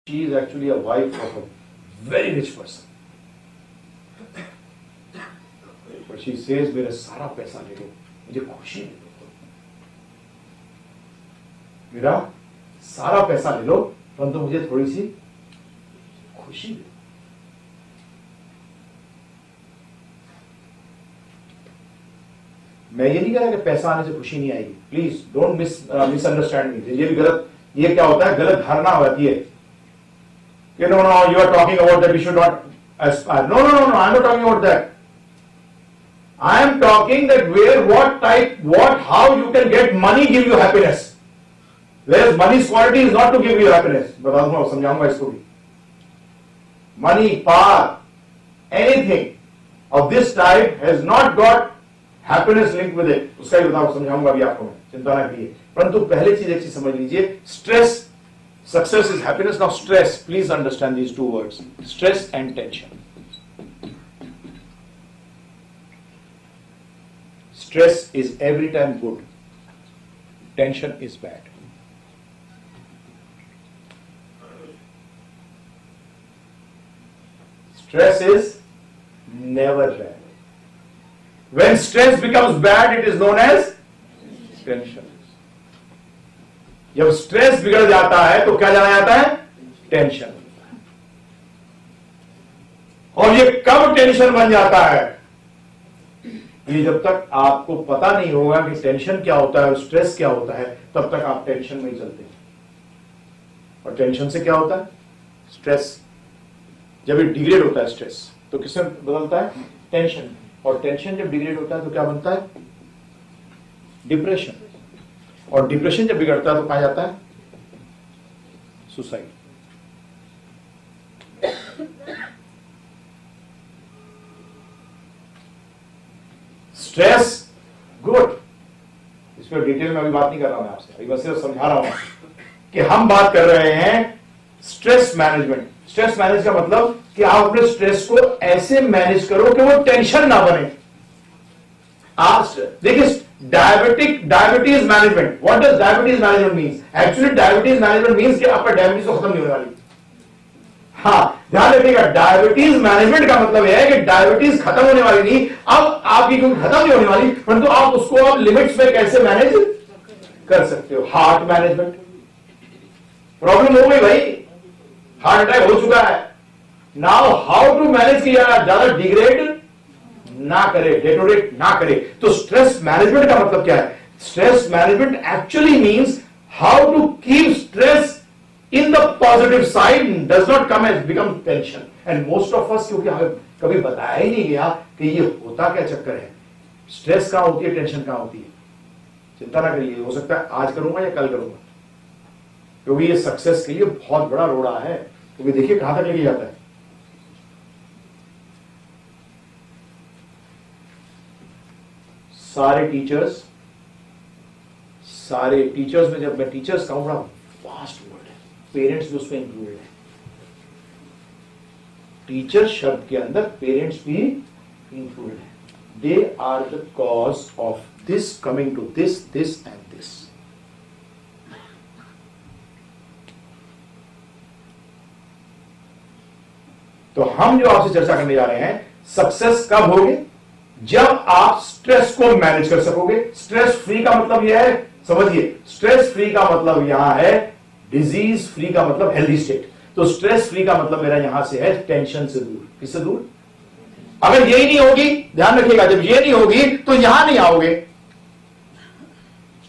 She is actually a wife of a very rich person. But she says, मेरा सारा पैसा ले लो, मुझे खुशी दे दो. मेरा सारा पैसा ले लो, परंतु मुझे थोड़ी सी खुशी दे दो. मैं ये नहीं कह रहा कि पैसा आने से खुशी नहीं आएगी. प्लीज डोंट मिसअंडरस्टैंड मी. ये भी गलत, ये क्या होता है, गलत धारणा हो जाती है. You know, no, you are talking about that we should not aspire. No, I'm not talking about that. I am talking that where, what type, how you can get money give you happiness. Whereas money's quality is not to give you happiness. बता दूंगा, समझाऊंगा इसको भी. Money, power, anything of this type has not got happiness linked with it. उसका ही बताऊं, समझाऊंगा भी आपको मैं, चिंता ना करिए. परंतु पहले चीज एक चीज समझ लीजिए, stress. Success is happiness. Now stress, please understand these two words, stress and tension. Stress is every time good, tension is bad. Stress is never bad. When stress becomes bad, it is known as tension. जब stress बिगड़ जाता है तो क्या जाना जाता है, tension. और ये कब टेंशन बन जाता है, ये जब तक आपको पता नहीं होगा कि टेंशन क्या होता है और स्ट्रेस क्या होता है, तब तक आप टेंशन में ही चलते हैं. और टेंशन से क्या होता है, स्ट्रेस. जब ये डिग्रेड होता है स्ट्रेस तो किससे बदलता है, टेंशन. और टेंशन जब डिग्रेड होता है तो क्या बनता है, डिप्रेशन. और डिप्रेशन जब बिगड़ता है तो कहा जाता है, सुसाइड. स्ट्रेस गुड, इस पर डिटेल में अभी बात नहीं कर रहा हूं मैं आपसे, अभी बस सिर्फ समझा रहा हूं कि हम बात कर रहे हैं स्ट्रेस मैनेजमेंट. स्ट्रेस मैनेज का मतलब कि आप अपने स्ट्रेस को ऐसे मैनेज करो कि वो टेंशन ना बने. आप देखिए, diabetes management, what does diabetes management means? Actually diabetes management means कि आपका डायबिटीज तो खत्म नहीं होने वाली. हाँ, ध्यान रखिएगा, डायबिटीज मैनेजमेंट का मतलब यह है कि डायबिटीज खत्म होने वाली नहीं, अब आपकी क्योंकि खत्म नहीं होने वाली, परंतु आप उसको अब लिमिट्स में कैसे मैनेज कर सकते हो. हार्ट मैनेजमेंट, प्रॉब्लम हो गई भाई, हार्ट अटैक हो चुका है. नाउ हाउ टू मैनेज किया, ज्यादा डिग्रेड ना करे, डेटोरेट ना करे. तो स्ट्रेस मैनेजमेंट का मतलब क्या है? Stress management actually means how to keep stress in the positive side, does not come as become tension. And most of us, क्योंकि हमें कभी बताया ही नहीं गया कि ये होता क्या चक्कर है, स्ट्रेस कहां होती है, टेंशन कहां होती है. चिंता ना करिए, हो सकता है आज करूंगा या कल करूंगा, क्योंकि ये सक्सेस के लिए बहुत बड़ा रोड़ा है. क्योंकि देखिए कहां तक लेके जाता है. सारे टीचर्स में, जब मैं टीचर्स कहूं, बड़ा वास्ट वर्ड है, पेरेंट्स भी उसमें इंक्लूडेड है. टीचर शब्द के अंदर पेरेंट्स भी इंक्लूडेड है. They are the cause of this coming to this end this. तो हम जो आपसे चर्चा करने जा रहे हैं, सक्सेस कब होगी, जब आप स्ट्रेस को मैनेज कर सकोगे. स्ट्रेस फ्री का मतलब यह है, समझिए, स्ट्रेस फ्री का मतलब यहां है डिजीज फ्री का मतलब हेल्दी स्टेट. तो स्ट्रेस फ्री का मतलब मेरा यहां से है टेंशन से दूर. किससे दूर? अगर यही नहीं होगी, ध्यान रखिएगा, जब ये नहीं होगी तो यहां नहीं आओगे.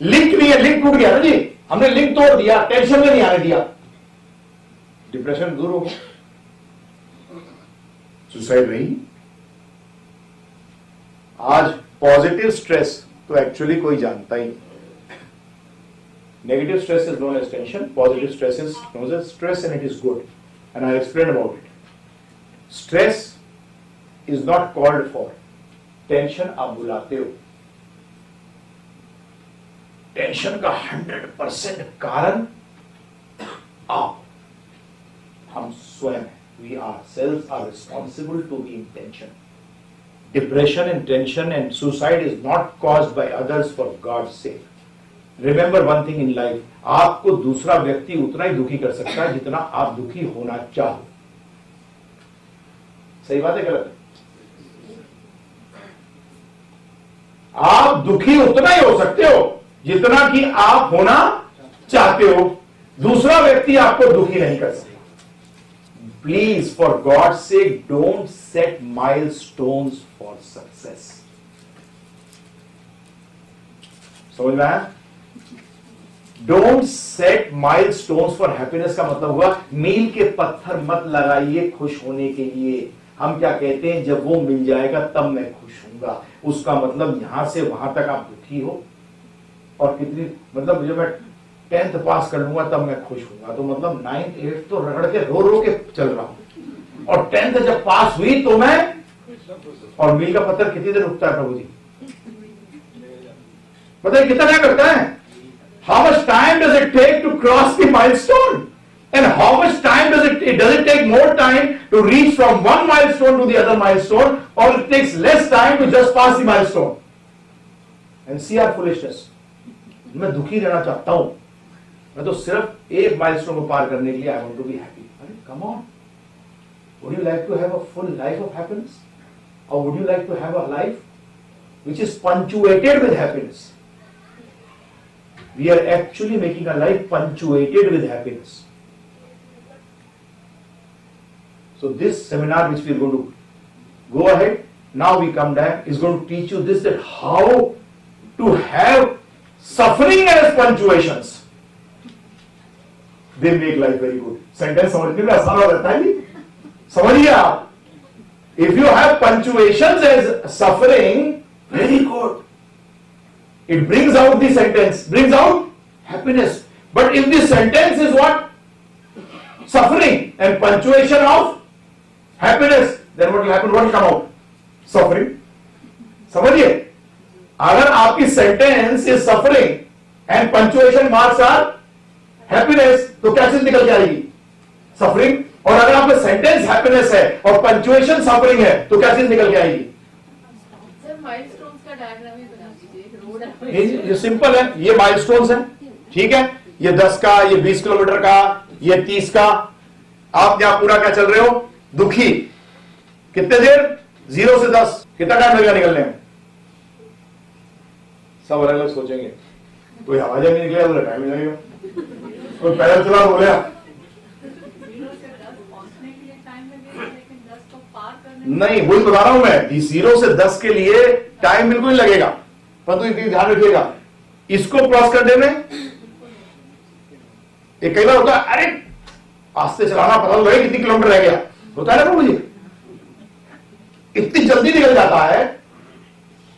लिंक नहीं है, लिंक टूट गया ना जी, हमने लिंक तोड़ दिया, टेंशन में नहीं आने दिया, डिप्रेशन दूर होगा, सुसाइड नहीं. आज पॉजिटिव स्ट्रेस तो एक्चुअली कोई जानता ही नहीं. Negative stress is known as tension, positive stress is known as stress, and it is good, and I explain about it. Stress is not called for, tension आप बुलाते हो. टेंशन का 100% कारण आप, हम स्वयं, we are self are responsible to be in tension. Depression and tension and suicide is not caused by others for God's sake. Remember one thing in life, आपको दूसरा व्यक्ति उतना ही दुखी कर सकता है जितना आप दुखी होना चाहो। सही बात है गलत है? आप दुखी उतना ही हो सकते हो जितना कि आप होना चाहते हो, दूसरा व्यक्ति आपको दुखी नहीं कर सकता। Please for God sake don't set milestones for success. समझ में आया? Don't set milestones for happiness का मतलब हुआ मील के पत्थर मत लगाइए खुश होने के लिए। हम क्या कहते हैं, जब वो मिल जाएगा तब मैं खुश हूंगा। उसका मतलब यहां से वहां तक आप दुखी हो, और कितनी मतलब जब मैं 10th पास कर लूंगा तब मैं खुश हूंगा, तो मतलब 9th 8th तो रगड़ के रो के चल रहा हूं, और 10th जब पास हुई तो मैं, और मील का पत्थर कितनी देर रुकता है प्रभु जी? पता है कितना क्या करता है? How much time does it take to cross the milestone? And how much time does it take more time to reach from one milestone to the other milestone, or it takes less time to just pass the milestone? And see our foolishness. मैं दुखी रहना चाहता हूं, मैं तो सिर्फ एक milestone को पार करने के लिए I want to be happy. अरे come on, would you like to have a full life of happiness, or would you like to have a life which is punctuated with happiness? We are actually making a life punctuated with happiness. So this seminar which we are going to go ahead, now we come back, is going to teach you this, that how to have suffering as punctuations. They make life very good. Sentence समझने में आसान हो जाता है जी, समझिए आप. If you have punctuations as suffering, very good. It brings out the sentence, brings out happiness. But if the sentence is what? Suffering and punctuation of happiness, then what will happen? What will come out? Suffering. समझिए, अगर आपकी sentence is suffering and punctuation marks are happiness, तो क्या चीज निकल के आएगी? Suffering. और अगर आपका sentence happiness है और punctuation suffering है, तो क्या चीज निकल के आएगी? ये सिंपल है, ये माइलस्टोन्स है, ठीक है? ये 10 का, ये 20 किलोमीटर का, ये 30 का। आप यहां पूरा क्या चल रहे हो? दुखी। कितने देर? 0 से 10 कितना टाइम लगेगा निकलने में? सब अलग अलग सोचेंगे। कोई आवाज नहीं निकलेगा तो टाइम लगेगा, कोई पैदल चला बोले नहीं, वही बता रहा हूं मैं, 0 से 10 के लिए टाइम बिल्कुल नहीं लगेगा, परंतु तो ध्यान रखिएगा, इसको क्रॉस करने में एक कई बार होता है, अरे आस्ते चलाना, पता लगे कितनी किलोमीटर रह गया, होता है ना प्रभु जी, इतनी जल्दी निकल जाता है।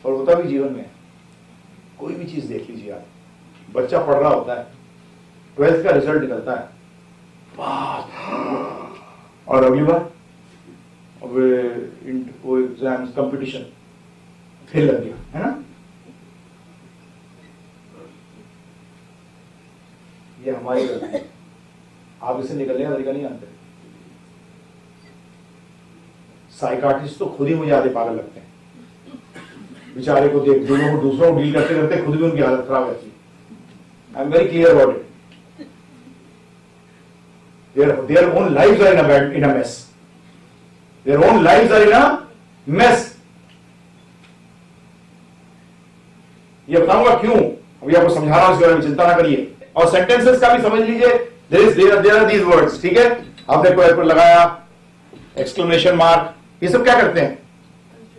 और होता भी जीवन में, कोई भी चीज देख लीजिए आप, बच्चा पढ़ रहा होता है, 12th का रिजल्ट निकलता है, और अगली बार अब एग्जाम कंपटीशन फेल लग गया, है ना? ये हमारी गलती है, आप इसे निकलने का तरीका नहीं जानते। साइकाट्रिस्ट तो खुद ही मुझे आधे पागल लगते हैं, बेचारे को देख, दूसरों को डील करते करते खुद भी उनकी हालत खराब रहती है। I am very clear about it. Their own lives are in a mess, their own lives are in a mess. ये बताऊंगा क्यों, अभी आपको समझा रहा हूं, इसके बारे में चिंता ना करिए। और सेंटेंसेस का भी समझ लीजिए, देयर आर दीज वर्ड्स, ठीक है? आपने कोई पर लगाया एक्सक्लेमेशन मार्क, ये सब क्या करते हैं?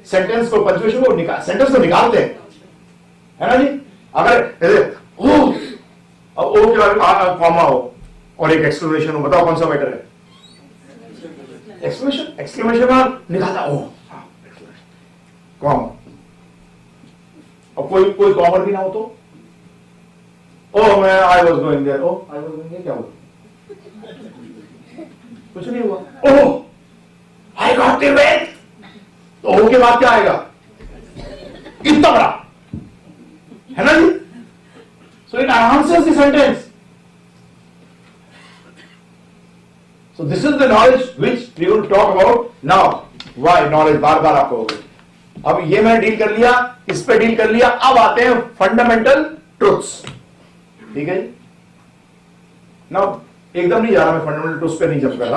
सेंटेंस को, पंक्चुएशन को सेंटेंस को निकालते हैं, है ना जी? अगर ओ के बाद कॉमा हो और एक एक्सक्लेमेशन हो, बताओ कौन सा बेटर है? एक्सक्लेमेशन मार्क निकालता, ओ कॉमा, और कोई कॉमर भी ना हो तो मैं I was going there, I was going there, क्या हुआ? कुछ नहीं हुआ। आई गॉट द वेट, तो ओ के बाद क्या आएगा? इतना बड़ा, है ना जी? So it answers the sentence. So this is the knowledge which we will talk about now. Why knowledge, बार बार आपको, अब ये मैंने डील कर लिया, इस पे डील कर लिया, अब आते हैं फंडामेंटल ट्रुथ्स। ठीक है जी ना, एकदम नहीं जा रहा मैं फंडामेंटल उस पर नहीं जंप कर रहा।